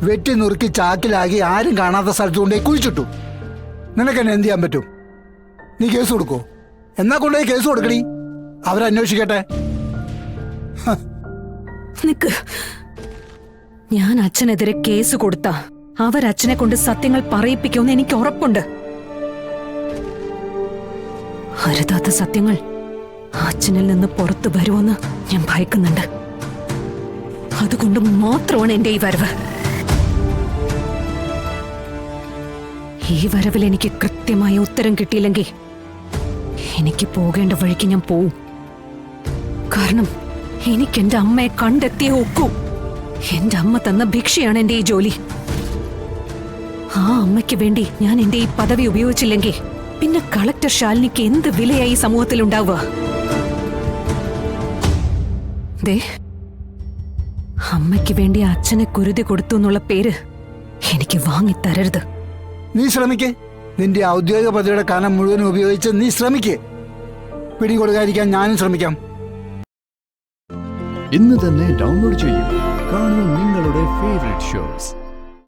വെട്ടി നുറുക്കി ചാക്കിലാക്കി ആരും കാണാത്ത സ്ഥലത്ത് കൊണ്ടുപോയി കുഴിച്ചിട്ടു. നിനക്കെന്നെ എന്ത് ചെയ്യാൻ പറ്റും? നീ കേസ് കൊടുക്കോ? എന്നാ കൊണ്ടുപോയി കേസ് കൊടുക്കണി, അവരന്വേഷിക്കട്ടെ. നിക്ക്, ഞാൻ അച്ഛനെതിരെ കേസ് കൊടുത്ത അവരച്ഛനെ കൊണ്ട് സത്യങ്ങൾ പറയിപ്പിക്കുമെന്ന് എനിക്ക് ഉറപ്പുണ്ട്. അരുതാത്ത സത്യങ്ങൾ അച്ഛനിൽ നിന്ന് പുറത്തു വരുമെന്ന് ഞാൻ ഭയക്കുന്നുണ്ട്. അതുകൊണ്ട് മാത്രമാണ് എന്റെ ഈ വരവ്. ഈ വരവിൽ എനിക്ക് കൃത്യമായ ഉത്തരം കിട്ടിയില്ലെങ്കിൽ എനിക്ക് പോകേണ്ട വഴിക്ക് ഞാൻ പോവും. കാരണം എനിക്ക് എന്റെ അമ്മയെ കണ്ടെത്തിയേ ഒക്കൂ. എന്റെ അമ്മ തന്ന ഭിക്ഷയാണ് എന്റെ ഈ ജോലി. ആ അമ്മയ്ക്ക് വേണ്ടി ഞാൻ എന്റെ ഈ പദവി ഉപയോഗിച്ചില്ലെങ്കിൽ പിന്നെ കളക്ടർ ശാലിനിക്ക് എന്ത് വിലയായി സമൂഹത്തിൽ ഉണ്ടാവുക? ദേ, അമ്മയ്ക്ക് വേണ്ടി അച്ഛനെ കുരുതി കൊടുത്തു എന്നുള്ള പേര് എനിക്ക് വാങ്ങിത്തരരുത്. നീ ശ്രമിക്കേ, നിന്റെ ഔദ്യോഗിക പദവിയുടെ കാലം മുഴുവൻ ഉപയോഗിച്ച് നീ ശ്രമിക്കേ. പിടികൊടുക്കാതിരിക്കാൻ ഞാനും ശ്രമിക്കാം. ഇന്ന് തന്നെ ഡൗൺലോഡ് ചെയ്യൂ. കാണൂ നിങ്ങളുടെ ഫേവറേറ്റ് ഷോസ്.